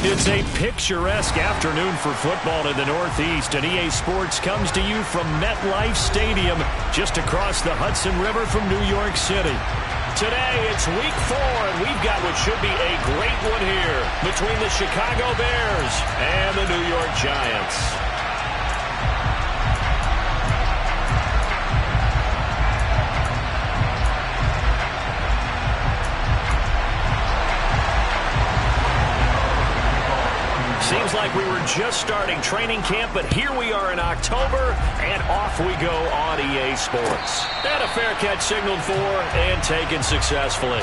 It's a picturesque afternoon for football in the Northeast, and EA Sports comes to you from MetLife Stadium, just across the Hudson River from New York City. Today, it's Week 4, and we've got what should be a great one here between the Chicago Bears and the New York Giants. Seems like we were just starting training camp, but here we are in October, and off we go on EA Sports. And a fair catch signaled for and taken successfully.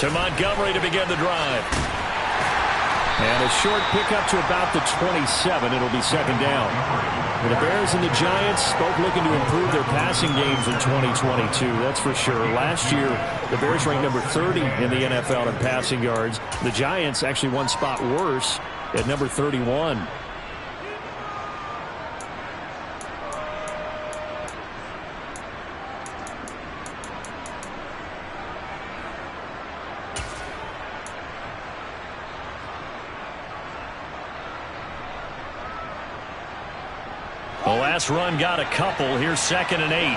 To Montgomery to begin the drive. And a short pickup to about the 27. It'll be second down. The Bears and the Giants both looking to improve their passing games in 2022. That's for sure. Last year, the Bears ranked number 30 in the NFL in passing yards. The Giants actually one spot worse at number 31. The last run got a couple. Here's 2nd and 8.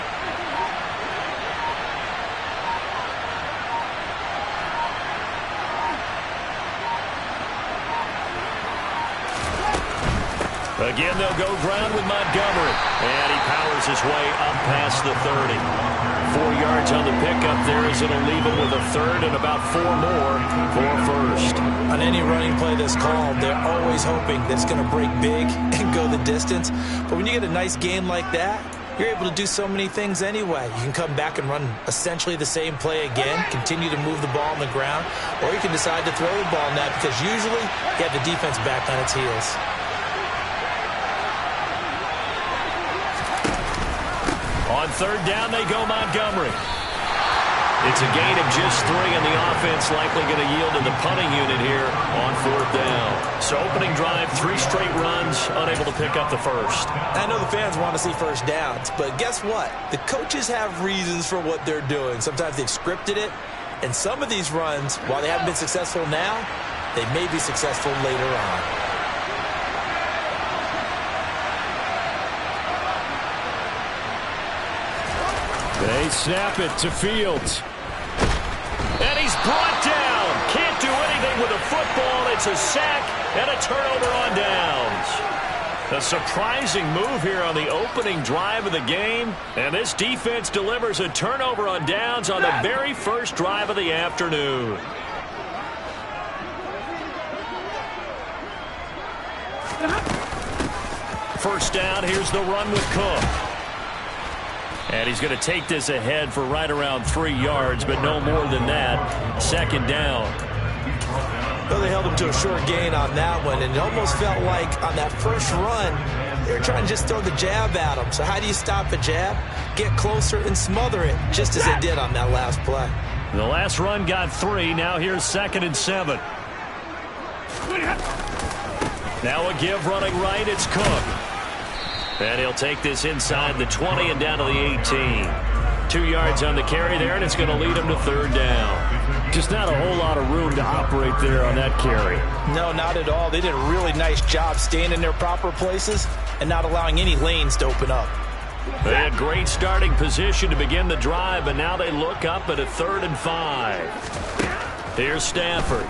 Again, they'll go ground with Montgomery. And he powers his way up past the 30. 4 yards on the pickup there as it'll leave it with a third and about 4 more for first. On any running play that's called, they're always hoping that it's going to break big and go the distance. But when you get a nice game like that, you're able to do so many things anyway. You can come back and run essentially the same play again, continue to move the ball on the ground, or you can decide to throw the ball net because usually you have the defense back on its heels. On third down, they go Montgomery. It's a gain of just 3, and the offense likely going to yield to the punting unit here on 4th down. So opening drive, 3 straight runs, unable to pick up the first. I know the fans want to see first downs, but guess what? The coaches have reasons for what they're doing. Sometimes they've scripted it, and some of these runs, while they haven't been successful now, they may be successful later on. They snap it to Fields. And he's brought down. Can't do anything with a football. It's a sack and a turnover on downs. A surprising move here on the opening drive of the game. And this defense delivers a turnover on downs on the very first drive of the afternoon. First down, here's the run with Cook. And he's going to take this ahead for right around 3 yards, but no more than that. 2nd down. Well, they held him to a short gain on that one, and it almost felt like on that first run, they were trying to just throw the jab at him. So how do you stop a jab? Get closer and smother it, just as they did on that last play. The last run got 3. Now here's 2nd and 7. Now a give running right. It's Cook. And he'll take this inside the 20 and down to the 18. 2 yards on the carry there, and it's going to lead him to 3rd down. Just not a whole lot of room to operate there on that carry. No, not at all. They did a really nice job staying in their proper places and not allowing any lanes to open up. They had great starting position to begin the drive, and now they look up at a 3rd and 5. Here's Stafford.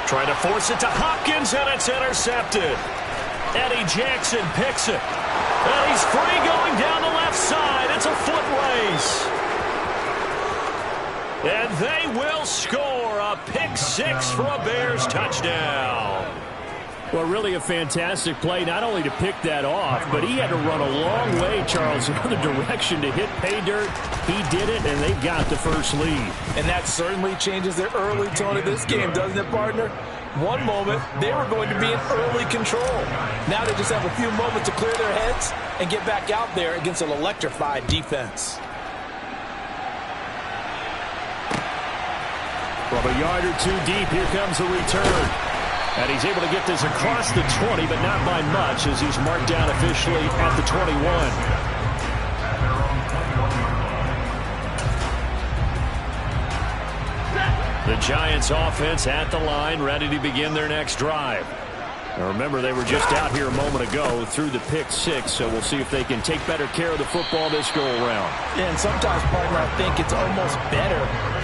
Trying to force it to Hopkins, and it's intercepted. Eddie Jackson picks it. And he's free going down the left side. It's a foot race. And they will score a pick 6 for a Bears touchdown. Well, really a fantastic play, not only to pick that off, but he had to run a long way, Charles, in the direction to hit pay dirt. He did it, and they got the first lead. And that certainly changes the early tone of this game, doesn't it, partner? One moment, they were going to be in early control. Now they just have a few moments to clear their heads and get back out there against an electrified defense. From a yard or two deep, here comes the return. And he's able to get this across the 20, but not by much, as he's marked down officially at the 21. The Giants offense at the line, ready to begin their next drive. Now remember, they were just out here a moment ago through the pick six, so we'll see if they can take better care of the football this go-around. Yeah, and sometimes, partner, I think it's almost better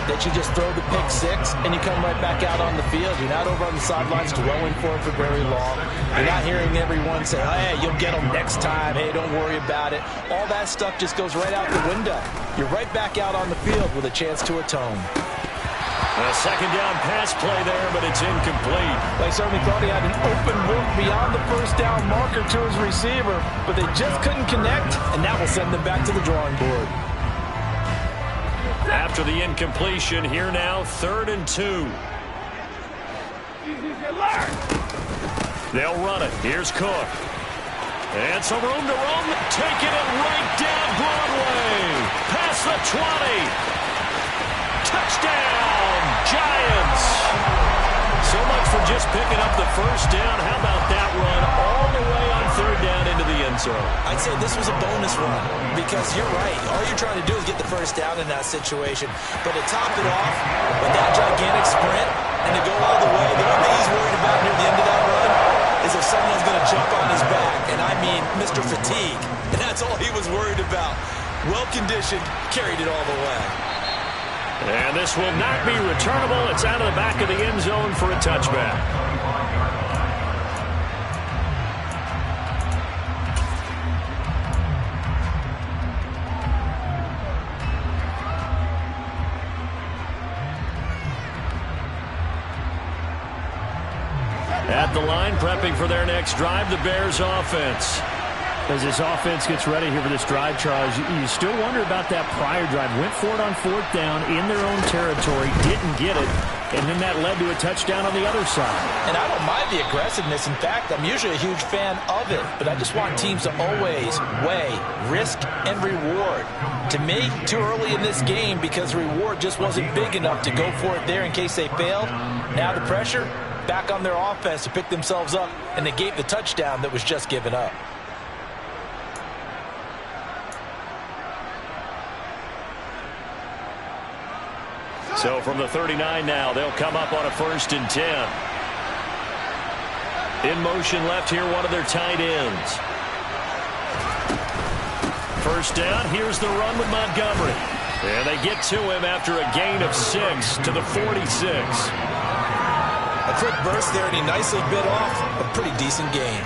that you just throw the pick six and you come right back out on the field. You're not over on the sidelines dwelling for it for very long. You're not hearing everyone say, hey, you'll get them next time. Hey, don't worry about it. All that stuff just goes right out the window. You're right back out on the field with a chance to atone. A second down pass play there, but it's incomplete. They certainly thought he had an open look beyond the first down marker to his receiver, but they just couldn't connect, and that will send them back to the drawing board. After the incompletion, here now, 3rd and 2. They'll run it. Here's Cook. And some room to roam, taking it right down Broadway. Past the 20. Touchdown, Giants. So much for just picking up the first down. How about that run all the way on 3rd down into the end zone? I'd say this was a bonus run because you're right. All you're trying to do is get the first down in that situation. But to top it off with that gigantic sprint and to go all the way, the one thing he's worried about near the end of that run is if someone's going to jump on his back. And I mean Mr. Fatigue. And that's all he was worried about. Well-conditioned, carried it all the way. And this will not be returnable. It's out of the back of the end zone for a touchback. At the line, prepping for their next drive, the Bears offense. As this offense gets ready here for this drive, Charles, you still wonder about that prior drive. Went for it on 4th down in their own territory, didn't get it, and then that led to a touchdown on the other side. And I don't mind the aggressiveness. In fact, I'm usually a huge fan of it, but I just want teams to always weigh risk and reward. To me, too early in this game because the reward just wasn't big enough to go for it there in case they failed. Now the pressure back on their offense to pick themselves up, and they gave the touchdown that was just given up. So from the 39 now, they'll come up on a 1st and 10. In motion left here, one of their tight ends. First down, here's the run with Montgomery. And they get to him after a gain of 6 to the 46. A quick burst there, and he nicely bit off a pretty decent gain.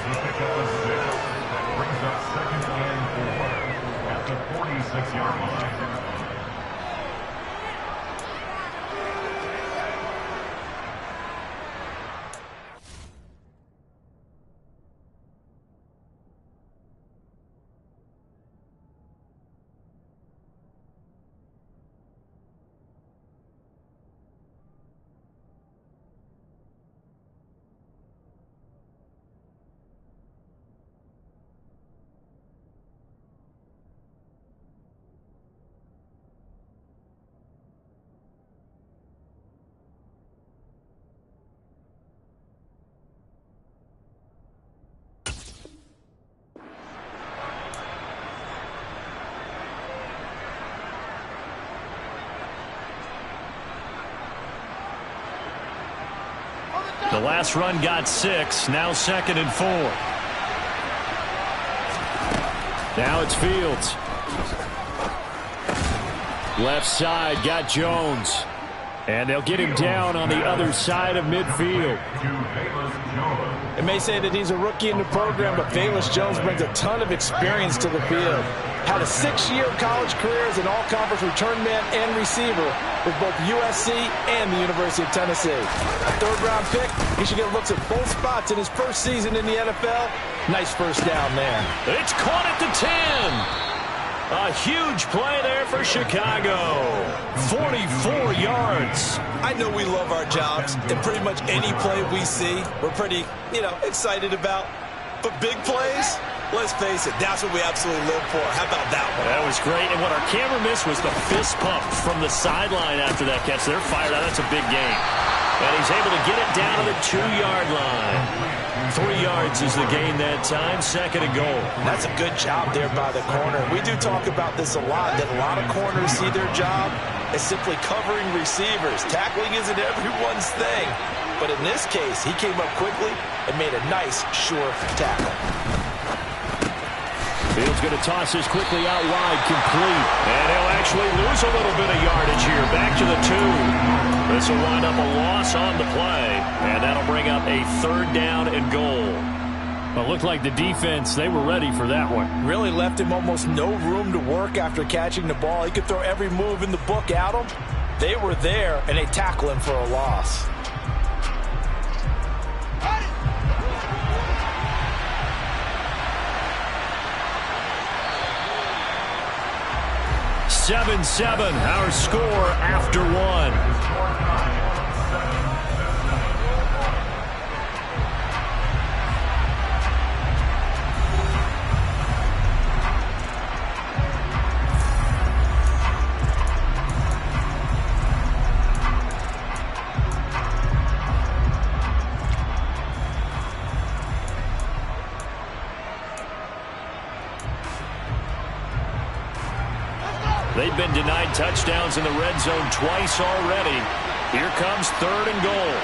At the 46-yard line. The last run got 6. Now 2nd and 4. Now it's Fields. Left side, got Jones. And they'll get him down on the other side of midfield. It may say that he's a rookie in the program, but Velus Jones brings a ton of experience to the field. Had a 6-year college career as an all-conference return man and receiver with both USC and the University of Tennessee. A 3rd-round pick, he should get looks at both spots in his first season in the NFL. Nice first down there. It's caught at the 10. A huge play there for Chicago. 44 yards. I know we love our jobs, and pretty much any play we see, we're pretty, excited about. But big plays, let's face it, that's what we absolutely live for. How about that one? That was great. And what our camera missed was the fist pump from the sideline after that catch. They're fired out. That's a big game. And he's able to get it down to the 2-yard line. 3 yards is the gain that time. 2nd and goal. That's a good job there by the corner. We do talk about this a lot, that a lot of corners see their job as simply covering receivers. Tackling isn't everyone's thing. But in this case, he came up quickly and made a nice, sure tackle. Fields going to toss this quickly out wide, complete. And he'll actually lose a little bit of yardage here. Back to the 2. This will wind up a loss on the play. And that'll bring up a 3rd down and goal. Well, it looked like the defense, they were ready for that one. Really left him almost no room to work after catching the ball. He could throw every move in the book at him. They were there, and they tackle him for a loss. "7-7", our score after 1. They've been denied touchdowns in the red zone twice already. Here comes 3rd and goal.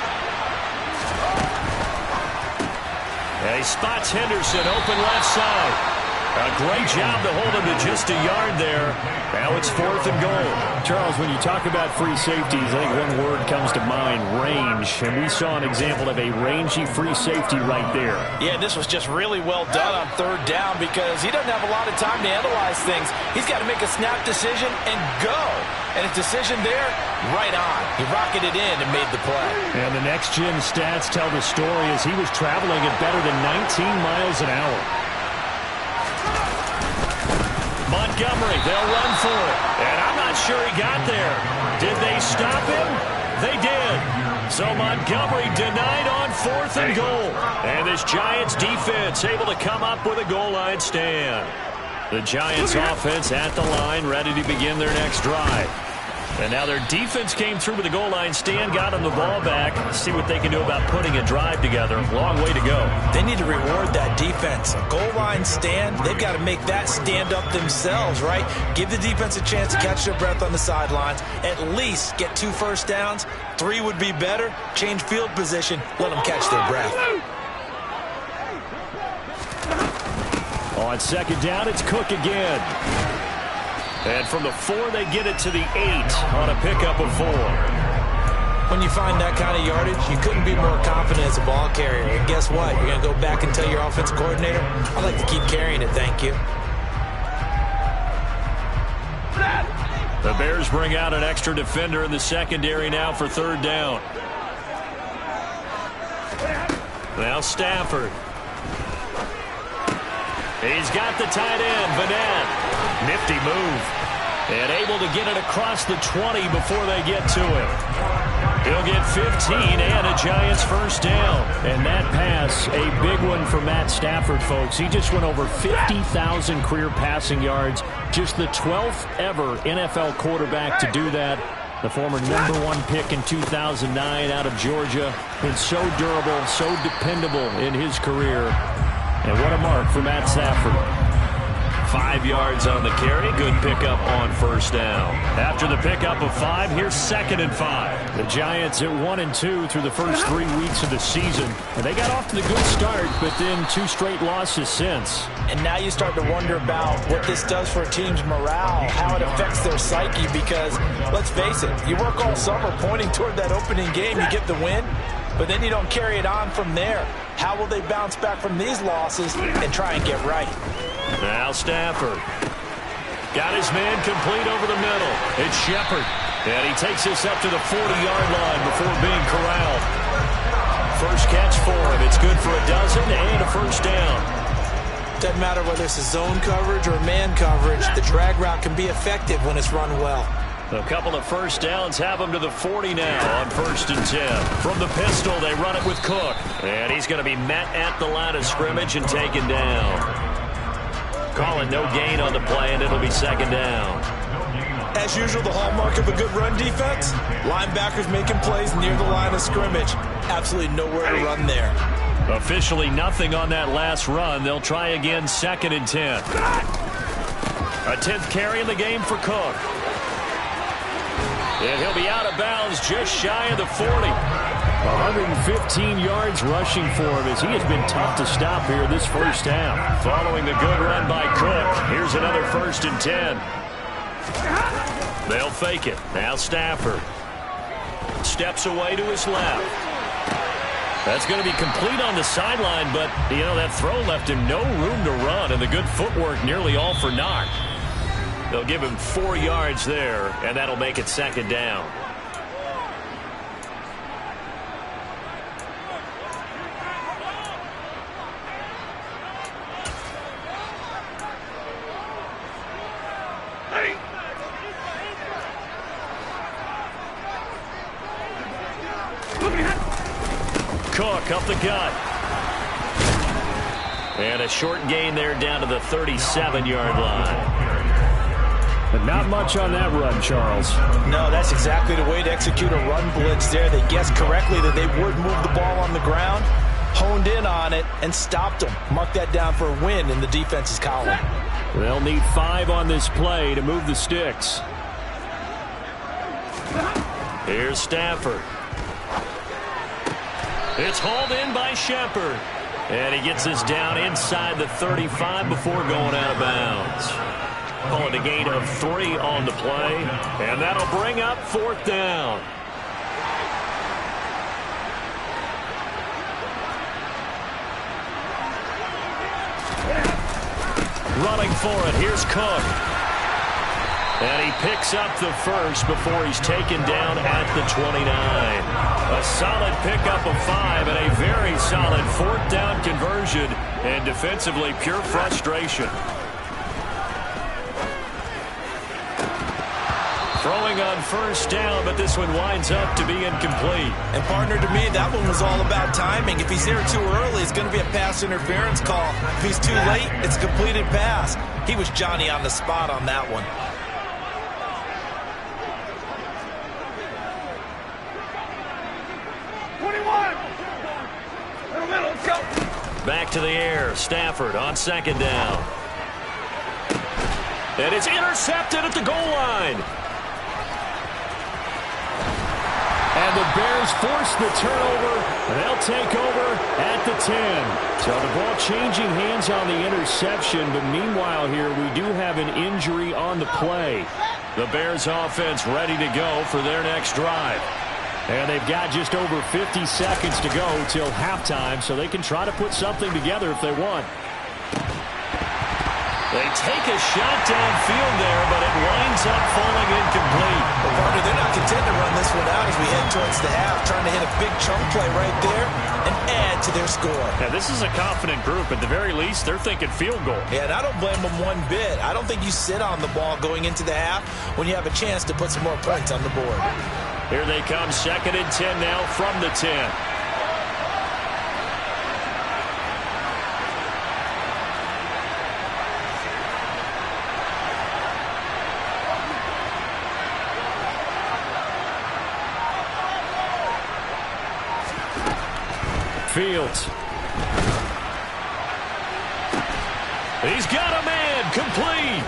And he spots Henderson open left side. A great job to hold him to just a yard there. Now it's 4th and goal. Charles, when you talk about free safeties, I think one word comes to mind, range. And we saw an example of a rangy free safety right there. Yeah, this was just really well done on 3rd down because he doesn't have a lot of time to analyze things. He's got to make a snap decision and go. And his decision there, right on. He rocketed in and made the play. And the next-gen stats tell the story as he was traveling at better than 19 miles an hour. Montgomery, they'll run for it. And I'm not sure he got there. Did they stop him? They did. So Montgomery denied on 4th and goal. And this Giants defense able to come up with a goal line stand. The Giants offense at the line, ready to begin their next drive. And now their defense came through with the goal line stand, got them the ball back. See what they can do about putting a drive together. Long way to go. They need to reward that defense. A goal line stand, they've got to make that stand up themselves, right? Give the defense a chance to catch their breath on the sidelines. At least get 2 first downs. 3 would be better. Change field position. Let them catch their breath. On 2nd down, it's Cook again. And from the 4, they get it to the 8 on a pickup of 4. When you find that kind of yardage, you couldn't be more confident as a ball carrier. And guess what? You're going to go back and tell your offensive coordinator, I'd like to keep carrying it, thank you. The Bears bring out an extra defender in the secondary now for 3rd down. Now Stafford. He's got the tight end, Vanette. Nifty move. And able to get it across the 20 before they get to him. He'll get 15 and a Giants first down. And that pass, a big one for Matt Stafford, folks. He just went over 50,000 career passing yards. Just the 12th ever NFL quarterback to do that. The former #1 pick in 2009 out of Georgia. Been so durable, so dependable in his career. And what a mark for Matt Stafford. 5 yards on the carry. Good pickup on first down. After the pickup of 5, here's 2nd and 5. The Giants at 1-2 through the first 3 weeks of the season. And they got off to the good start, but then 2 straight losses since. And now you start to wonder about what this does for a team's morale, how it affects their psyche, because let's face it, you work all summer pointing toward that opening game, you get the win, but then you don't carry it on from there. How will they bounce back from these losses and try and get right? Now Stafford. Got his man complete over the middle. It's Shepard. And he takes this up to the 40-yard line before being corralled. First catch for him. It's good for a dozen and a first down. Doesn't matter whether it's a zone coverage or man coverage, the drag route can be effective when it's run well. A couple of first downs have them to the 40 now on 1st and 10. From the pistol, they run it with Cook. And he's going to be met at the line of scrimmage and taken down. Calling no gain on the play, and it'll be 2nd down. As usual, the hallmark of a good run defense, linebackers making plays near the line of scrimmage. Absolutely nowhere to run there. Officially nothing on that last run. They'll try again 2nd and 10. A 10th carry in the game for Cook. And he'll be out of bounds just shy of the 40. 115 yards rushing for him as he has been tough to stop here this first half. Following the good run by Cook, here's another 1st and 10. They'll fake it. Now Stafford steps away to his left. That's going to be complete on the sideline, but, you know, that throw left him no room to run, and the good footwork nearly all for naught. They'll give him 4 yards there, and that'll make it 2nd down. Cook up the gut. And a short gain there down to the 37-yard line. But not much on that run, Charles. No, that's exactly the way to execute a run blitz there. They guessed correctly that they would move the ball on the ground, honed in on it, and stopped them. Mark that down for a win in the defense's column. They'll need 5 on this play to move the sticks. Here's Stafford. It's hauled in by Shepard. And he gets this down inside the 35 before going out of bounds. Calling a gain of 3 on the play. And that'll bring up 4th down. Running for it. Here's Cook. And he picks up the first before he's taken down at the 29. A solid pickup of 5 and a very solid 4th down conversion. And defensively, pure frustration. Throwing on 1st down, but this one winds up to be incomplete. And partner, to me, that one was all about timing. If he's there too early, it's going to be a pass interference call. If he's too late, it's a completed pass. He was Johnny on the spot on that one. Back to the air. Stafford on 2nd down. And it's intercepted at the goal line. And the Bears force the turnover. They'll take over at the 10. So the ball changing hands on the interception. But meanwhile here, we do have an injury on the play. The Bears offense ready to go for their next drive. And they've got just over 50 seconds to go till halftime, so they can try to put something together if they want. They take a shot downfield there, but it winds up falling incomplete. Well, partner, they're not content to run this one out as we head towards the half, trying to hit a big chunk play right there and add to their score. Yeah, this is a confident group. At the very least, they're thinking field goal. Yeah, and I don't blame them one bit. I don't think you sit on the ball going into the half when you have a chance to put some more points on the board. Here they come, 2nd and 10 now from the 10. Fields. He's got a man, complete.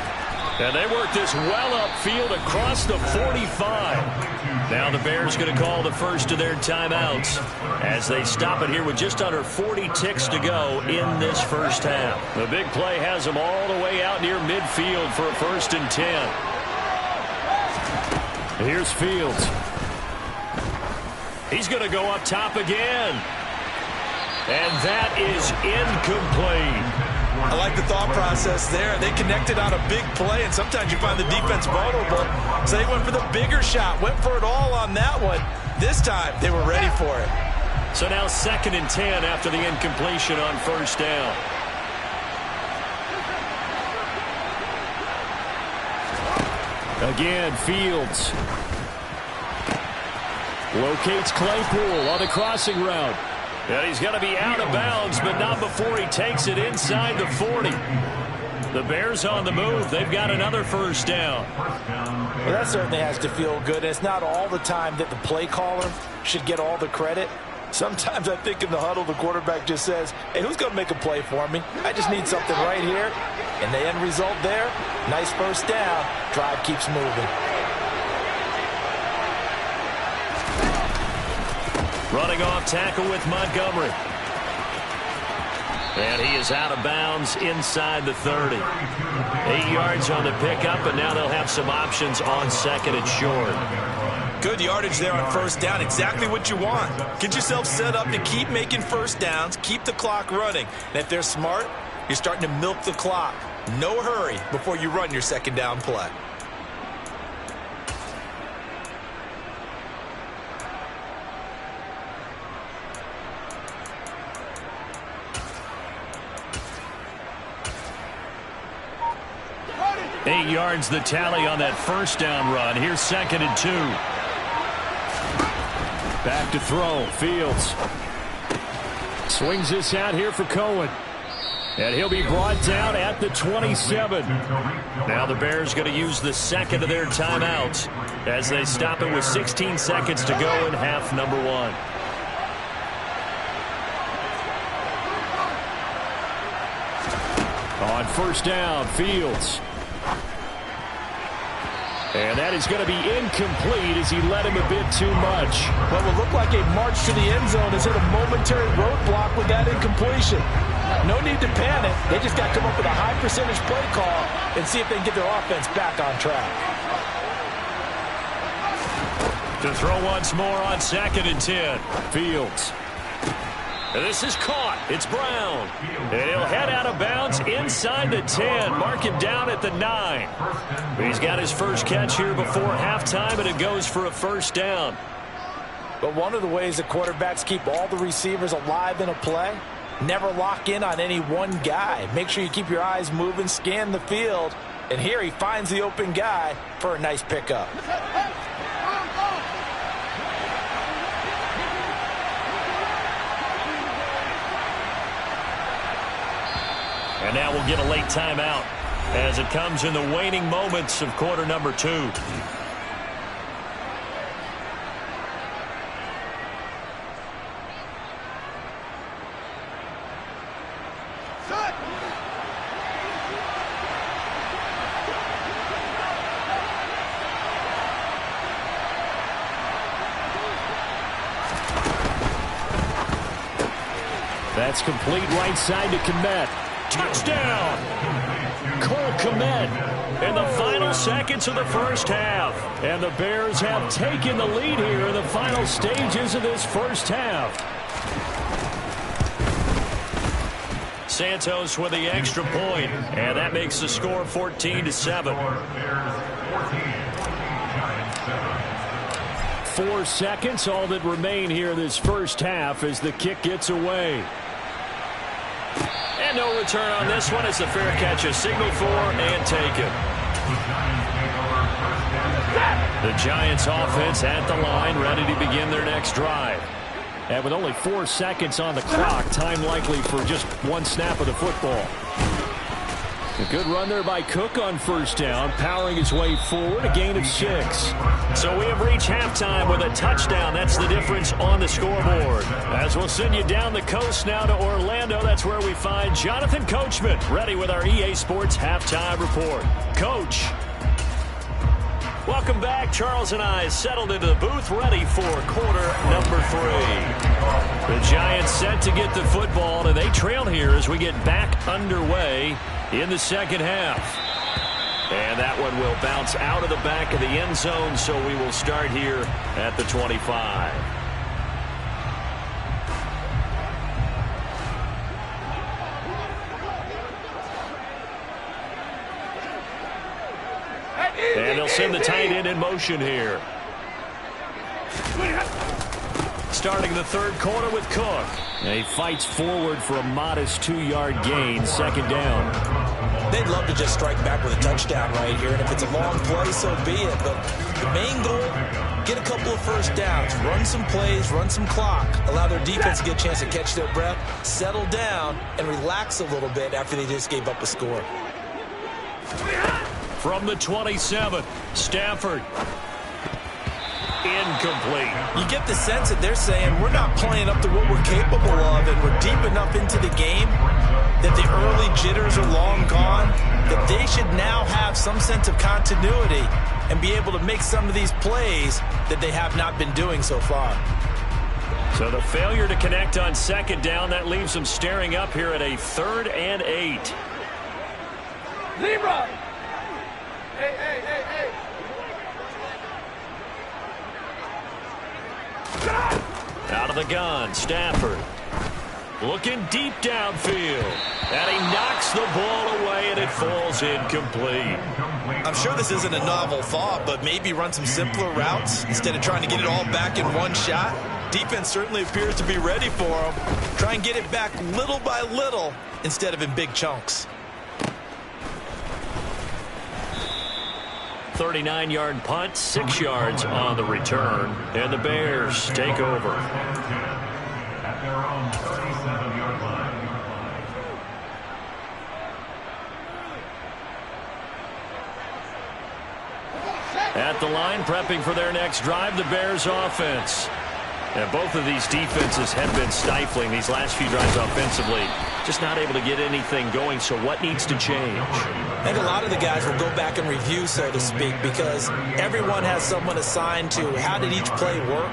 And they work this well upfield across the 45. Now the Bears going to call the first of their timeouts as they stop it here with just under 40 ticks to go in this first half. The big play has them all the way out near midfield for a 1st and 10. Here's Fields. He's going to go up top again. And that is incomplete. I like the thought process there. They connected on a big play, and sometimes you find the defense vulnerable. So they went for the bigger shot, went for it all on that one. This time, they were ready for it. So now 2nd and 10 after the incompletion on 1st down. Again, Fields. Locates Claypool on the crossing route. And he's going to be out of bounds, but not before he takes it inside the 40. The Bears on the move. They've got another first down. Well, that certainly has to feel good. It's not all the time that the play caller should get all the credit. Sometimes I think in the huddle, the quarterback just says, hey, who's going to make a play for me? I just need something right here. And the end result there, nice first down. Drive keeps moving. Running off tackle with Montgomery. And he is out of bounds inside the 30. 8 yards on the pickup, and now they'll have some options on second and short. Good yardage there on first down. Exactly what you want. Get yourself set up to keep making first downs, keep the clock running. And if they're smart, you're starting to milk the clock. No hurry before you run your second down play. Eight yards the tally on that first down run. Here's second and 2. Back to throw. Fields. Swings this out here for Cohen. And he'll be brought down at the 27. Now the Bears going to use the second of their timeouts as they stop it with 16 seconds to go in half number 1. On first down, Fields. And that is going to be incomplete as he led him a bit too much. What will look like a march to the end zone has hit a momentary roadblock with that incompletion. No need to panic. They just got to come up with a high percentage play call and see if they can get their offense back on track. To throw once more on second and 10. Fields. And this is caught. It's Brown. And he'll head out of bounds inside the 10. Mark him down at the 9. He's got his first catch here before halftime, and it goes for a first down. But one of the ways the quarterbacks keep all the receivers alive in a play, never lock in on any one guy. Make sure you keep your eyes moving, scan the field. And here he finds the open guy for a nice pickup. And now we'll get a late timeout as it comes in the waning moments of quarter number 2. That's complete right side to Kmet. Touchdown! Cole Kmet in the final seconds of the first half. And the Bears have taken the lead here in the final stages of this first half. Santos with the extra point, and that makes the score 14-7. 4 seconds, all that remain here in this first half as the kick gets away. And no return on this one. It's a fair catch, a signal for and taken. The Giants offense at the line, ready to begin their next drive. And with only 4 seconds on the clock, time likely for just one snap of the football. A good run there by Cook on first down, powering his way forward, a gain of 6. So we have reached halftime with a touchdown. That's the difference on the scoreboard. As we'll send you down the coast now to Orlando, that's where we find Jonathan Coachman, ready with our EA Sports halftime report. Coach. Welcome back. Charles and I settled into the booth, ready for quarter number 3. The Giants set to get the football, and they trail here as we get back underway in the second half. And that one will bounce out of the back of the end zone, so we will start here at the 25. And they'll send the tight end in motion here. Starting the third quarter with Cook. And he fights forward for a modest 2-yard gain, second down. They'd love to just strike back with a touchdown right here, and if it's a long play, so be it. But the main goal, get a couple of first downs, run some plays, run some clock, allow their defense to get a chance to catch their breath, settle down, and relax a little bit after they just gave up a score. From the 27, Stafford. Incomplete. You get the sense that they're saying we're not playing up to what we're capable of, and we're deep enough into the game that the early jitters are long gone, that they should now have some sense of continuity and be able to make some of these plays that they have not been doing so far. So the failure to connect on second down, that leaves them staring up here at a 3rd and 8. Zebra! Hey, hey, hey, hey! Out of the gun, Stafford. Looking deep downfield. And he knocks the ball away, and it falls incomplete. I'm sure this isn't a novel thought, but maybe run some simpler routes instead of trying to get it all back in one shot. Defense certainly appears to be ready for him. Try and get it back little by little instead of in big chunks. 39-yard punt, 6 yards on the return, and the Bears take over. At their own 37-yard line. At the line, prepping for their next drive, the Bears offense. And both of these defenses have been stifling these last few drives offensively. Just not able to get anything going, so what needs to change? I think a lot of the guys will go back and review, so to speak, because everyone has someone assigned to how did each play work.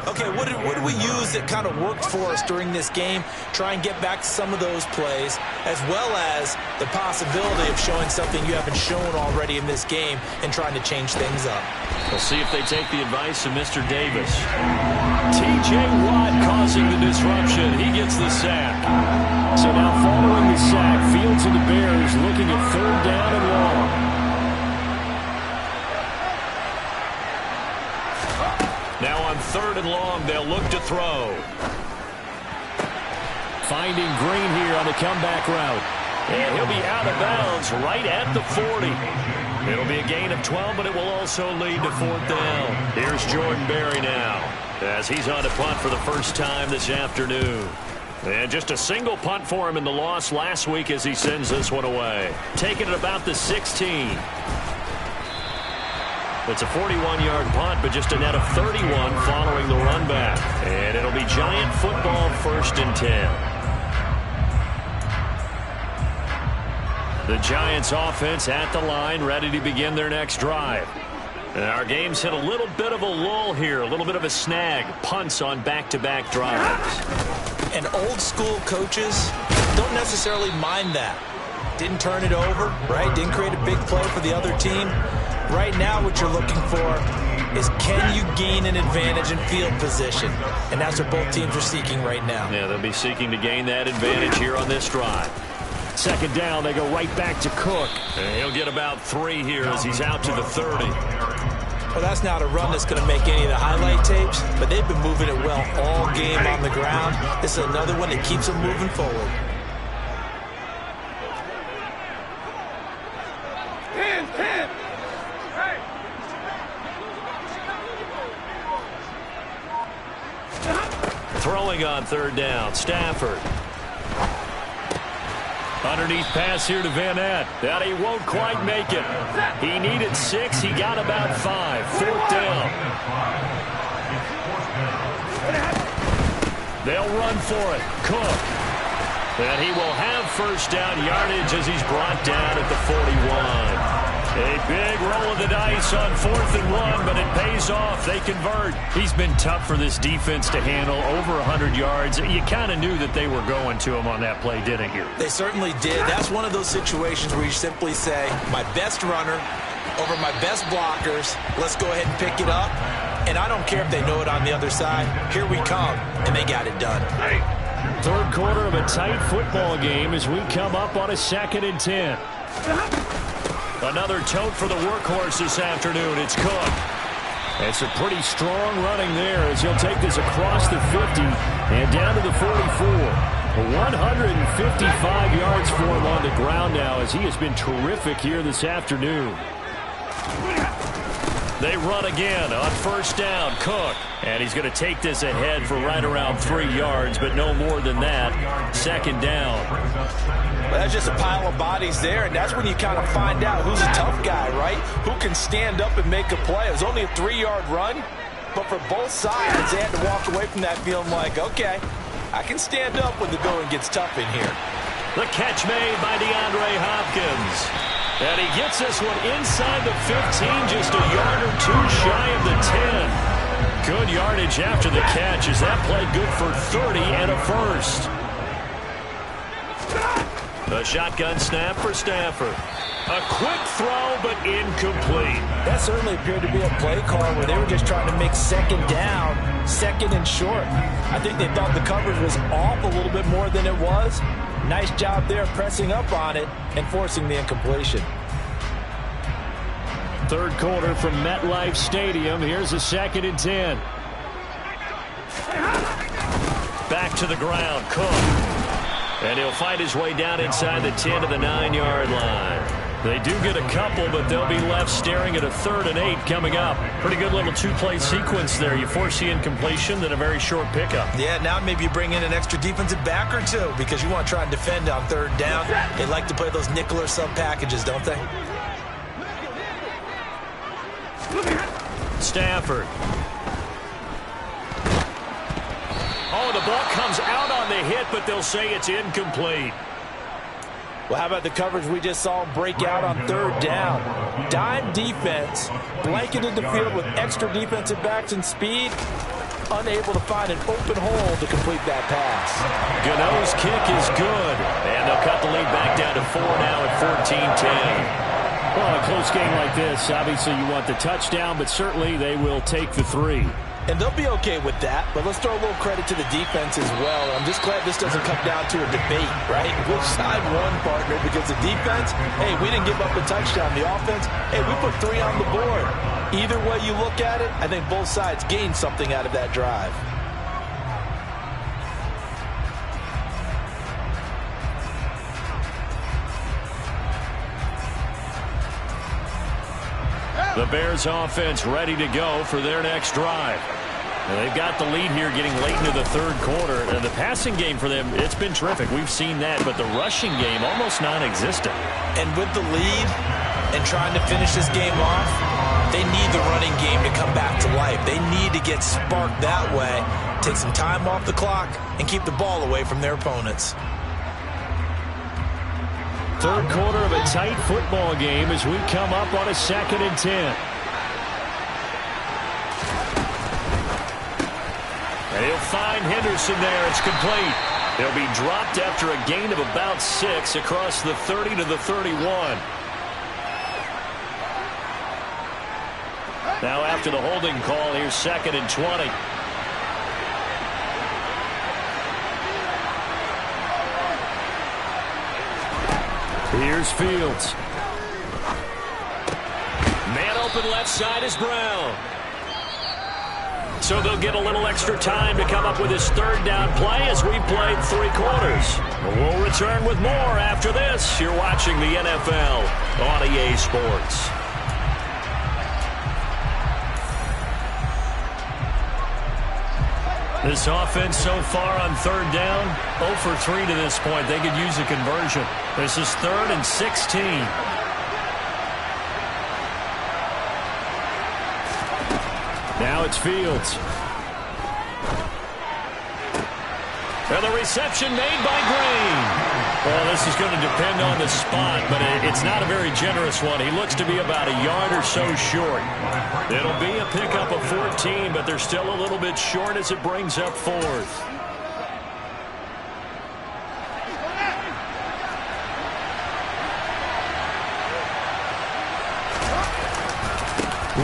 Okay, what did we use that kind of worked for us during this game? Try and get back to some of those plays, as well as the possibility of showing something you haven't shown already in this game and trying to change things up. We'll see if they take the advice of Mr. Davis. T.J. Watt causing the disruption. He gets the sack. So now following the sack, Fields and the Bears looking at 3rd down and long. Now on 3rd and long, they'll look to throw. Finding Green here on the comeback route. And he'll be out of bounds right at the 40. It'll be a gain of 12, but it will also lead to 4th down. Here's Jordan Berry now, as he's on to punt for the first time this afternoon. And just a single punt for him in the loss last week as he sends this one away. Taking it about the 16. It's a 41-yard punt, but just a net of 31 following the run back. And it'll be Giant football, 1st and 10. The Giants offense at the line, ready to begin their next drive. And our game's hit a little bit of a lull here, a little bit of a snag. Punts on back-to-back drives. And old-school coaches don't necessarily mind that. Didn't turn it over, right? Didn't create a big play for the other team. Right now what you're looking for is can you gain an advantage in field position? And that's what both teams are seeking right now. Yeah, they'll be seeking to gain that advantage here on this drive. 2nd down, they go right back to Cook. And he'll get about 3 here as he's out to the 30. Well, that's not a run that's going to make any of the highlight tapes, but they've been moving it well all game on the ground. This is another one that keeps them moving forward. Throwing on 3rd down, Stafford. Underneath pass here to Van Ness. That he won't quite make it. He needed 6. He got about 5. 4th down. They'll run for it. Cook. And he will have 1st down yardage as he's brought down at the 41. A big roll of the dice on 4th and 1, but it pays off. They convert. He's been tough for this defense to handle, over 100 yards. You kind of knew that they were going to him on that play, didn't you? They certainly did. That's one of those situations where you simply say, my best runner over my best blockers. Let's go ahead and pick it up. And I don't care if they know it on the other side. Here we come, and they got it done. 3rd quarter of a tight football game as we come up on a 2nd and 10. Another tote for the workhorse this afternoon. It's Cook. It's a pretty strong running there as he'll take this across the 50 and down to the 44. 155 yards for him on the ground now as he has been terrific here this afternoon. They run again on first down. Cook. And he's going to take this ahead for right around 3 yards, but no more than that. Second down. Well, that's just a pile of bodies there, and that's when you kind of find out who's a tough guy, right? Who can stand up and make a play. It was only a 3-yard run, but for both sides, they had to walk away from that feeling like, okay, I can stand up when the going gets tough in here. The catch made by DeAndre Hopkins. And he gets this one inside the 15, just a yard or two shy of the 10. Good yardage after the catch as that play good for 30 and a first. The shotgun snap for Stafford. A quick throw, but incomplete. That certainly appeared to be a play call where they were just trying to make second down, second and short. I think they thought the coverage was off a little bit more than it was. Nice job there pressing up on it and forcing the incompletion. Third quarter from MetLife Stadium. Here's a 2nd and 10. Back to the ground, Cook. And he'll find his way down inside the 10 to the 9-yard line. They do get a couple, but they'll be left staring at a 3rd and 8 coming up. Pretty good little two-play sequence there. You force the incompletion, then a very short pickup. Yeah, now maybe you bring in an extra defensive back or two because you want to try and defend on 3rd down. They like to play those nickel or sub packages, don't they? Stafford. Oh, the ball comes out on the hit, but they'll say it's incomplete. Well, how about the coverage we just saw break out on 3rd down? Dime defense, blanketed the field with extra defensive backs and speed, unable to find an open hole to complete that pass. Gano's kick is good, and they'll cut the lead back down to 4 now at 14-10. Well, in a close game like this, obviously you want the touchdown, but certainly they will take the 3. And they'll be okay with that, but let's throw a little credit to the defense as well. I'm just glad this doesn't come down to a debate, right? Which side won, partner? Because the defense, hey, we didn't give up a touchdown. The offense, hey, we put 3 on the board. Either way you look at it, I think both sides gained something out of that drive. The Bears offense ready to go for their next drive. And they've got the lead here getting late into the 3rd quarter. And the passing game for them, it's been terrific. We've seen that, but the rushing game almost non-existent. And with the lead and trying to finish this game off, they need the running game to come back to life. They need to get sparked that way, take some time off the clock, and keep the ball away from their opponents. 3rd quarter of a tight football game as we come up on a 2nd and 10. And he'll find Henderson there. It's complete. He'll be dropped after a gain of about 6 across the 30 to the 31. Now after the holding call, here's 2nd and 20. Here's Fields. Man open left side is Brown. So they'll get a little extra time to come up with his 3rd down play as we've played 3 quarters. We'll return with more after this. You're watching the NFL on EA Sports. This offense so far on 3rd down, 0 for 3 to this point. They could use a conversion. This is 3rd and 16. Now it's Fields. And the reception made by Green. Well, this is going to depend on the spot, but it's not a very generous one. He looks to be about a yard or so short. It'll be a pickup of 14, but they're still a little bit short as it brings up 4th.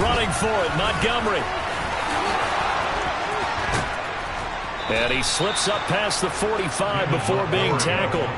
Running for it, Montgomery. And he slips up past the 45 before being tackled.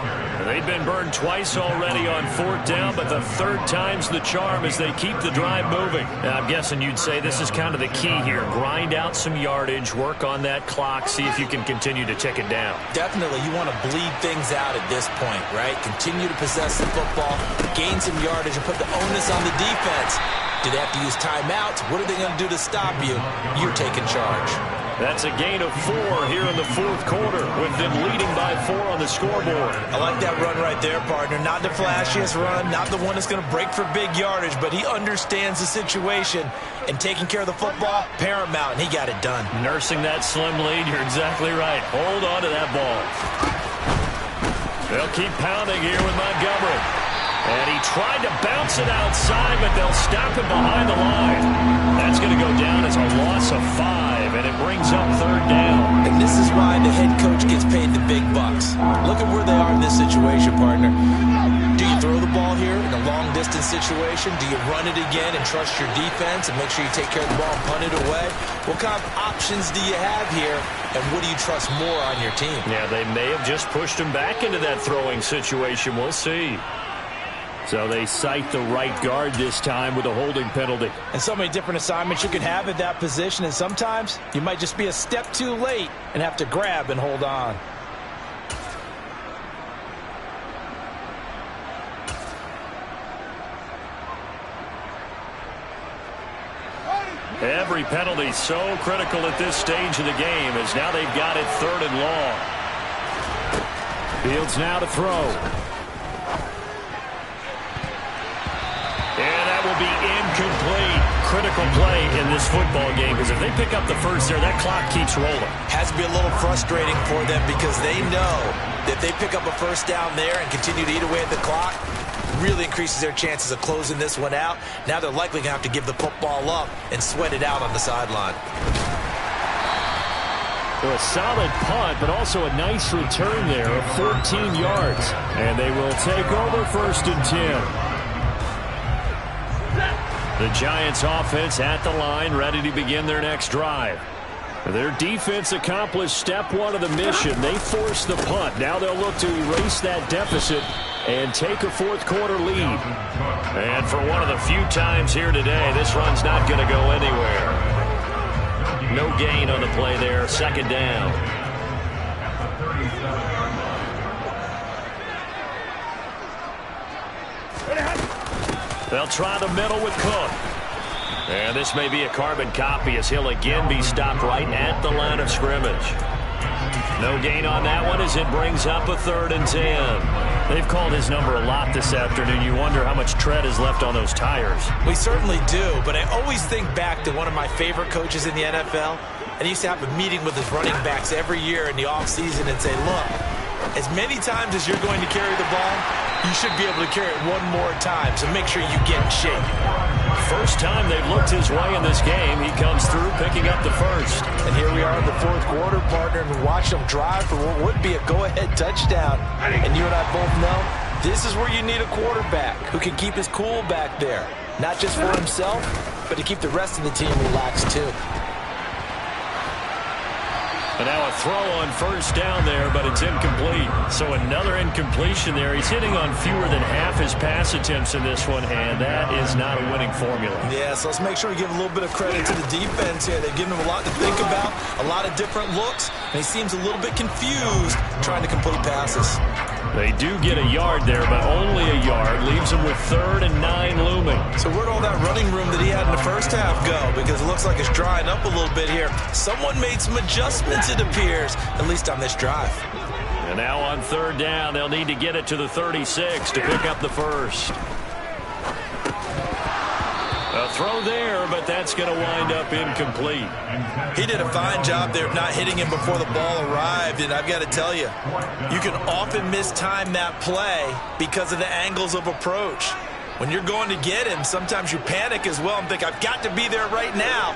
They've been burned twice already on 4th down, but the 3rd time's the charm as they keep the drive moving. Now, I'm guessing you'd say this is kind of the key here. Grind out some yardage, work on that clock, see if you can continue to tick it down. Definitely, you want to bleed things out at this point, right? Continue to possess the football, gain some yardage, and put the onus on the defense. Do they have to use timeouts? What are they going to do to stop you? You're taking charge. That's a gain of 4 here in the 4th quarter, with them leading by 4 on the scoreboard. I like that run right there, partner. Not the flashiest run, not the one that's going to break for big yardage, but he understands the situation, and taking care of the football, paramount, and he got it done. Nursing that slim lead, you're exactly right. Hold on to that ball. They'll keep pounding here with Montgomery. And he tried to bounce it outside, but they'll stop him behind the line. That's going to go down as a loss of 5, and it brings up 3rd down. And this is why the head coach gets paid the big bucks. Look at where they are in this situation, partner. Do you throw the ball here in a long-distance situation? Do you run it again and trust your defense and make sure you take care of the ball and punt it away? What kind of options do you have here, and what do you trust more on your team? Yeah, they may have just pushed him back into that throwing situation. We'll see. So they cite the right guard this time with a holding penalty. And so many different assignments you can have at that position, and sometimes you might just be a step too late and have to grab and hold on. Every penalty so critical at this stage of the game, as now they've got it 3rd and long. Fields now to throw. And that will be incomplete. Critical play in this football game, because if they pick up the first there, that clock keeps rolling. Has to be a little frustrating for them, because they know that if they pick up a first down there and continue to eat away at the clock, really increases their chances of closing this one out. Now they're likely going to have to give the football up and sweat it out on the sideline. So a solid punt, but also a nice return there of 14 yards. And they will take over 1st and 10. The Giants offense at the line, ready to begin their next drive. Their defense accomplished step 1 of the mission. They forced the punt. Now they'll look to erase that deficit and take a 4th quarter lead. And for one of the few times here today, this run's not going to go anywhere. No gain on the play there, 2nd down. They'll try the middle with Cook. And this may be a carbon copy, as he'll again be stopped right at the line of scrimmage. No gain on that one as it brings up a 3rd and 10. They've called his number a lot this afternoon. You wonder how much tread is left on those tires. We certainly do, but I always think back to one of my favorite coaches in the NFL. And he used to have a meeting with his running backs every year in the offseason and say, look, as many times as you're going to carry the ball, you should be able to carry it one more time, so make sure you get in shape. First time they've looked his way in this game, he comes through picking up the first. And here we are in the 4th quarter, partner, and we watch them drive for what would be a go-ahead touchdown. And you and I both know this is where you need a quarterback who can keep his cool back there, not just for himself, but to keep the rest of the team relaxed too. And now a throw on 1st down there, but it's incomplete. So another incompletion there. He's hitting on fewer than half his pass attempts in this one, and that is not a winning formula. Yeah, so let's make sure we give a little bit of credit to the defense here. They've given him a lot to think about, a lot of different looks, and he seems a little bit confused trying to complete passes. They do get a yard there, but only a yard. Leaves him with 3rd and 9 looming. So where'd all that running room that he had in the first half go? Because it looks like it's drying up a little bit here. Someone made some adjustments, it appears, at least on this drive. And now on 3rd down, they'll need to get it to the 36 to pick up the first. A throw there, but that's going to wind up incomplete. He did a fine job there of not hitting him before the ball arrived, and I've got to tell you, you can often mistime that play because of the angles of approach. When you're going to get him, sometimes you panic as well and think, I've got to be there right now.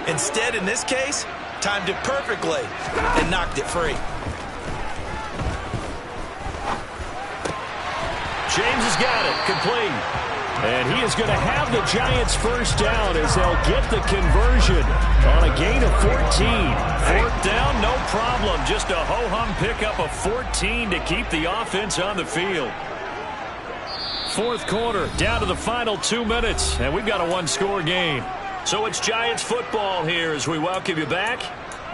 Instead, in this case, timed it perfectly and knocked it free. James has got it, complete. And he is going to have the Giants first down as they'll get the conversion on a gain of 14. Fourth down, no problem. Just a ho-hum pickup of 14 to keep the offense on the field. Fourth quarter, down to the final 2 minutes, and we've got a one-score game. So it's Giants football here as we welcome you back.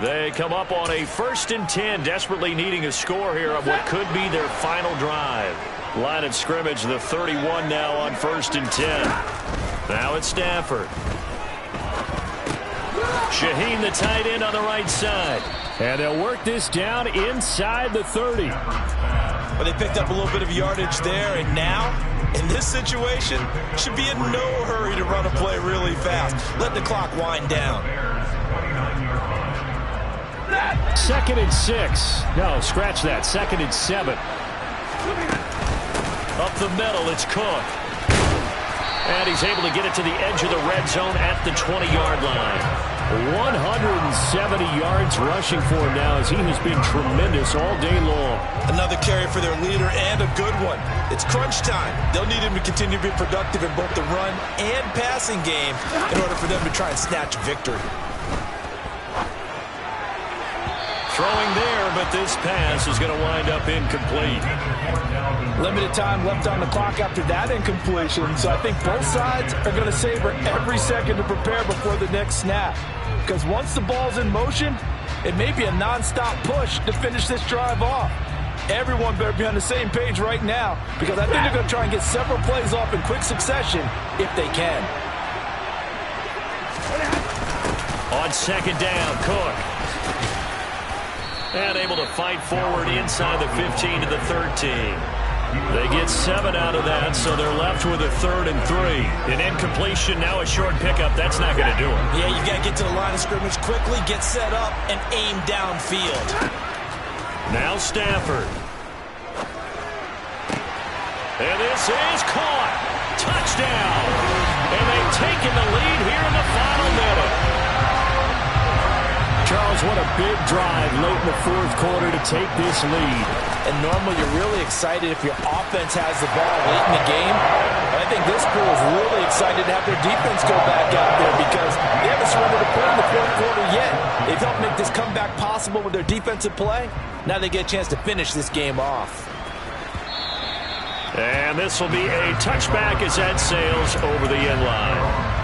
They come up on a 1st and 10, desperately needing a score here on what could be their final drive. Line of scrimmage, the 31 now on 1st and 10. Now it's Stafford. Shaheen, the tight end, on the right side. And they'll work this down inside the 30. Well, they picked up a little bit of yardage there, and now, in this situation, should be in no hurry to run a play really fast. Let the clock wind down. 2nd and 6. No, scratch that. 2nd and 7. Up the middle, it's Cook. And he's able to get it to the edge of the red zone at the 20-yard line. 170 yards rushing for him now as he has been tremendous all day long. Another carry for their leader and a good one. It's crunch time. They'll need him to continue to be productive in both the run and passing game in order for them to try and snatch victory. Throwing there, but this pass is going to wind up incomplete. Limited time left on the clock after that incompletion, so I think both sides are going to savor every second to prepare before the next snap. Because once the ball's in motion, it may be a non-stop push to finish this drive off. Everyone better be on the same page right now, because I think they're going to try and get several plays off in quick succession if they can. On 2nd down, Cook. And able to fight forward inside the 15 to the 13. They get 7 out of that, so they're left with a 3rd and 3. An incompletion, now a short pickup. That's not going to do it. Yeah, you got to get to the line of scrimmage quickly, get set up, and aim downfield. Now Stafford. And this is caught. Touchdown. And they've taken the lead here in the final minute. Charles, what a big drive late in the 4th quarter to take this lead. And normally you're really excited if your offense has the ball late in the game. But I think this crew is really excited to have their defense go back out there because they haven't surrendered a point in the 4th quarter yet. They've helped make this comeback possible with their defensive play. Now they get a chance to finish this game off. And this will be a touchback as that sails over the end line.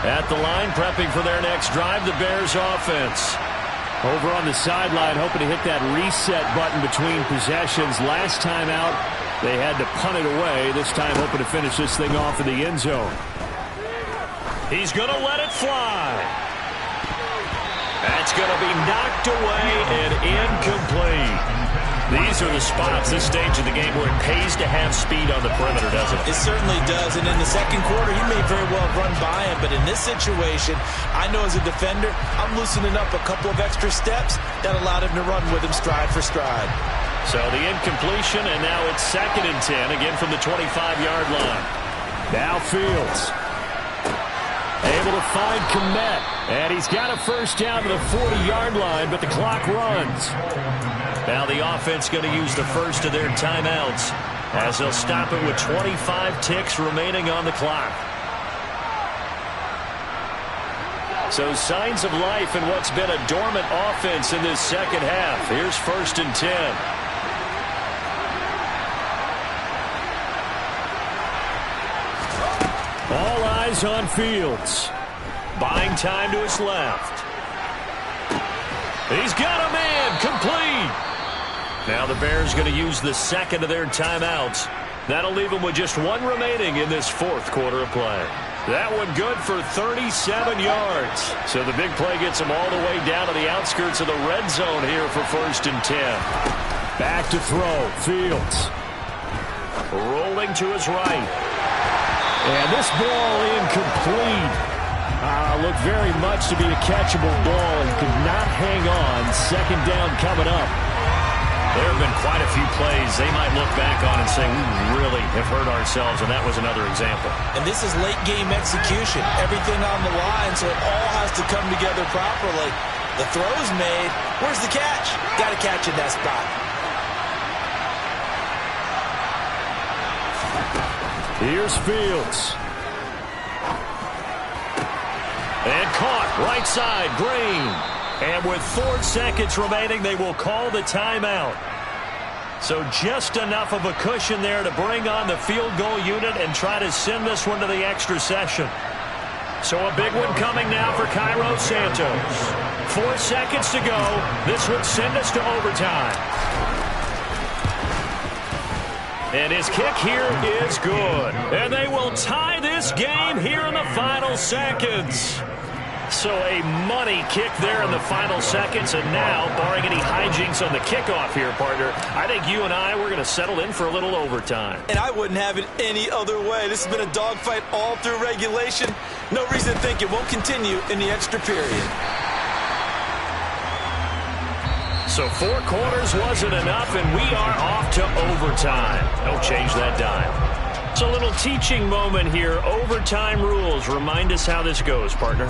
At the line, prepping for their next drive, the Bears offense. Over on the sideline, hoping to hit that reset button between possessions. Last time out, they had to punt it away. This time, hoping to finish this thing off in the end zone. He's going to let it fly. That's going to be knocked away and incomplete. These are the spots, this stage of the game, where it pays to have speed on the perimeter, doesn't it? It certainly does, and in the 2nd quarter, he may very well run by him, but in this situation, I know as a defender, I'm loosening up a couple of extra steps that allowed him to run with him stride for stride. So the incompletion, and now it's 2nd and 10, again from the 25-yard line. Now Fields. Able to find Kmet, and he's got a first down to the 40-yard line, but the clock runs. Now the offense going to use the first of their timeouts as they'll stop it with 25 ticks remaining on the clock. So signs of life in what's been a dormant offense in this 2nd half. Here's 1st and 10. All eyes on Fields. Buying time to his left. He's got a man, complete. Now the Bears going to use the 2nd of their timeouts. That'll leave them with just 1 remaining in this 4th quarter of play. That one good for 37 yards. So the big play gets them all the way down to the outskirts of the red zone here for 1st and 10. Back to throw, Fields. Rolling to his right. And this ball incomplete. Looked very much to be a catchable ball and could not hang on. 2nd down coming up. There have been quite a few plays they might look back on and say, we really have hurt ourselves, and that was another example. And this is late-game execution. Everything on the line, so it all has to come together properly. The throw's made. Where's the catch? Got to catch in that spot. Here's Fields. And caught right side, Green. And with 4 seconds remaining, they will call the timeout. So just enough of a cushion there to bring on the field goal unit and try to send this one to the extra session. So a big one coming now for Cairo Santos. 4 seconds to go. This would send us to overtime. And his kick here is good. And they will tie this game here in the final seconds. So a money kick there in the final seconds. And now, barring any hijinks on the kickoff here, partner, I think you and I, we're going to settle in for a little overtime. And I wouldn't have it any other way. This has been a dogfight all through regulation. No reason to think it won't continue in the extra period. So 4 quarters wasn't enough, and we are off to overtime. Don't change that dime. It's a little teaching moment here. Overtime rules. Remind us how this goes, partner.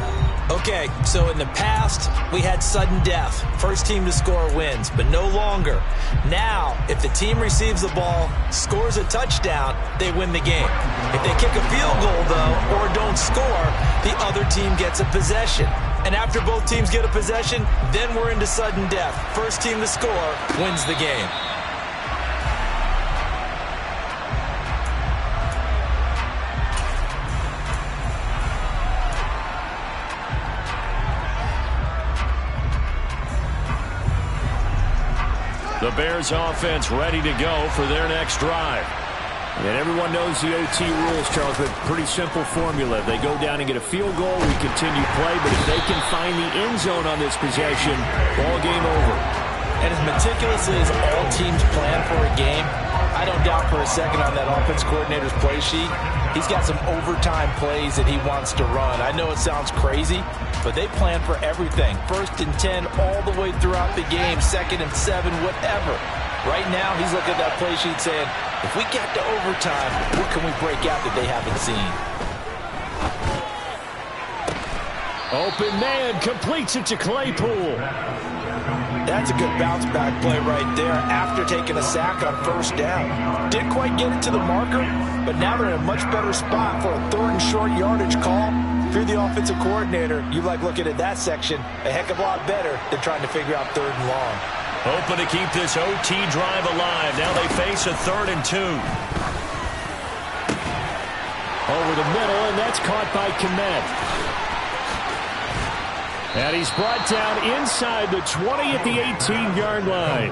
Okay, so in the past, we had sudden death. First team to score wins, but no longer. Now, if the team receives the ball, scores a touchdown, they win the game. If they kick a field goal, though, or don't score, the other team gets a possession. And after both teams get a possession, then we're into sudden death. First team to score wins the game. The Bears offense ready to go for their next drive. And everyone knows the OT rules, Charles, but pretty simple formula. They go down and get a field goal, we continue play, but if they can find the end zone on this possession, ball game over. And as meticulously as all teams plan for a game, I don't doubt for a second on that offense coordinator's play sheet, he's got some overtime plays that he wants to run. I know it sounds crazy, but they plan for everything. 1st and 10 all the way throughout the game, 2nd and 7, whatever. Right now, he's looking at that play sheet saying, if we get to overtime, what can we break out that they haven't seen? Open man completes it to Claypool. That's a good bounce-back play right there after taking a sack on 1st down. Didn't quite get it to the marker, but now they're in a much better spot for a 3rd and short yardage call. If you're the offensive coordinator, you like looking at that section a heck of a lot better than trying to figure out 3rd and long. Hoping to keep this OT drive alive. Now they face a 3rd and 2. Over the middle, and that's caught by Kmet. And he's brought down inside the 20 at the 18-yard line.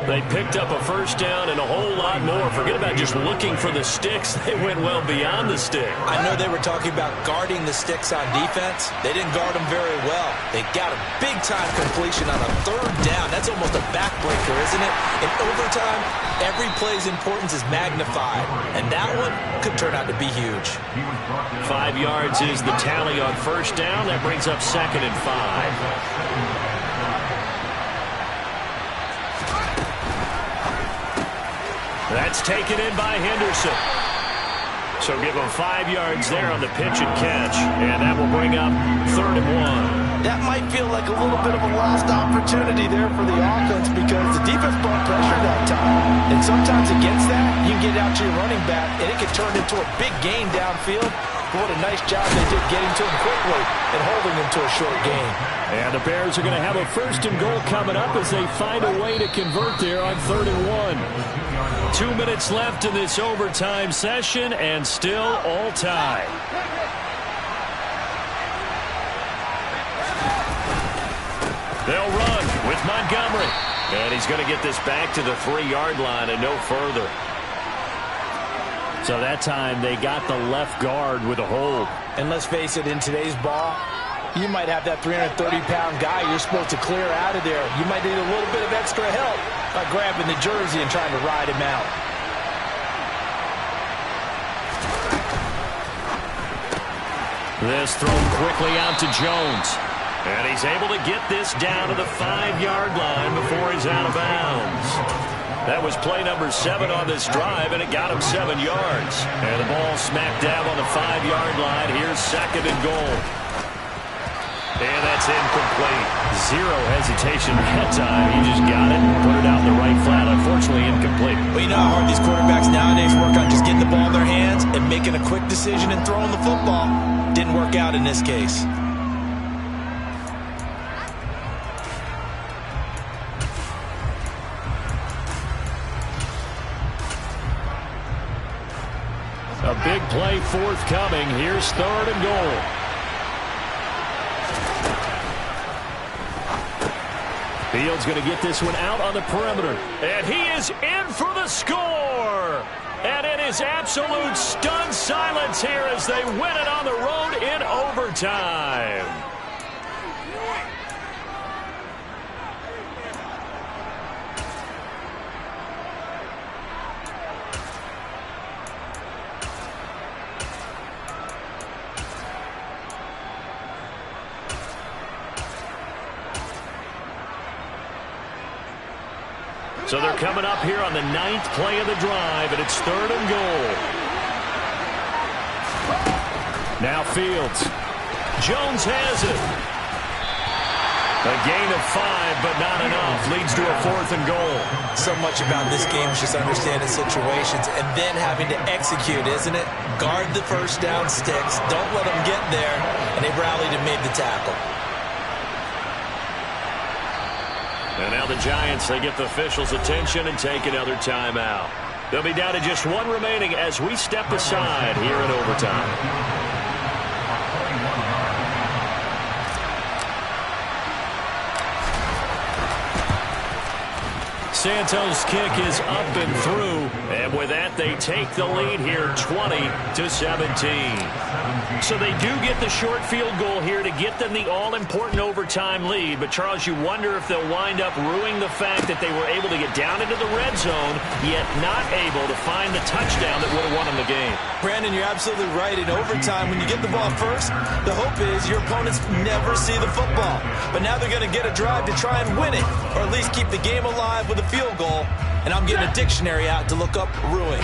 They picked up a 1st down and a whole lot more. Forget about just looking for the sticks. They went well beyond the stick. I know they were talking about guarding the sticks on defense. They didn't guard them very well. They got a big-time completion on a 3rd down. That's almost a backbreaker, isn't it? In overtime, every play's importance is magnified. And that one could turn out to be huge. 5 yards is the tally on 1st down. That brings up 2nd and 5. That's taken in by Henderson. So give him 5 yards there on the pitch and catch. And that will bring up 3rd and 1. That might feel like a little bit of a lost opportunity there for the offense because the defense brought pressure that time. And sometimes against that, you can get out to your running back, and it can turn into a big gain downfield. But what a nice job they did getting to him quickly and holding him to a short gain. And the Bears are going to have a 1st and goal coming up as they find a way to convert there on 3rd and 1. 2 minutes left in this overtime session, and still all tied. They'll run with Montgomery. And he's going to get this back to the 3-yard line and no further. So that time they got the left guard with a hold. And let's face it, in today's ball, you might have that 330-pound guy you're supposed to clear out of there. You might need a little bit of extra help by grabbing the jersey and trying to ride him out. This thrown quickly out to Jones. And he's able to get this down to the 5-yard line before he's out of bounds. That was play number 7 on this drive, and it got him 7 yards. And the ball smack dab on the 5-yard line. Here's 2nd and goal. And that's incomplete. Zero hesitation that time. He just got it and put it out in the right flat. Unfortunately, incomplete. Well, you know how hard these quarterbacks nowadays work on just getting the ball in their hands and making a quick decision and throwing the football. Didn't work out in this case. A big play forthcoming. Here's 3rd and goal. Fields going to get this one out on the perimeter. And he is in for the score. And it is absolute stunned silence here as they win it on the road in overtime. So they're coming up here on the 9th play of the drive, and it's 3rd and goal. Now Fields. Jones has it. A gain of 5, but not enough. Leads to a 4th and goal. So much about this game is just understanding situations and then having to execute, isn't it? Guard the first down sticks. Don't let them get there. And they rallied and made the tackle. And now the Giants, they get the officials' attention and take another timeout. They'll be down to just 1 remaining as we step aside here in overtime. Santos' kick is up and through, and with that, they take the lead here 20-17. So they do get the short field goal here to get them the all-important overtime lead. But, Charles, you wonder if they'll wind up ruining the fact that they were able to get down into the red zone, yet not able to find the touchdown that would have won them the game. Brandon, you're absolutely right. In overtime, when you get the ball first, the hope is your opponents never see the football. But now they're going to get a drive to try and win it, or at least keep the game alive with a field goal. And I'm getting a dictionary out to look up ruin.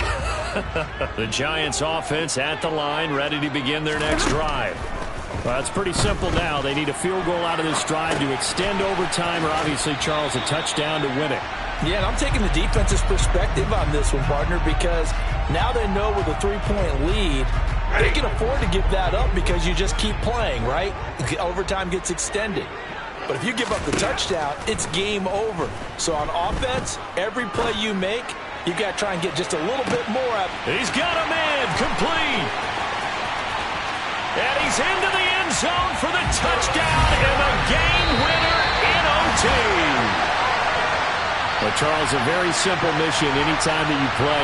The Giants offense at the line, ready to begin their next drive. Well, it's pretty simple now. They need a field goal out of this drive to extend overtime, or obviously, Charles, a touchdown to win it. Yeah, and I'm taking the defense's perspective on this one, partner, because now they know with a 3-point lead, they can afford to give that up because you just keep playing, right? Overtime gets extended. But if you give up the touchdown, it's game over. So on offense, every play you make, you got to try and get just a little bit more out. He's got a man complete. And he's into the end zone for the touchdown and the game winner in OT. But, Charles, a very simple mission anytime that you play.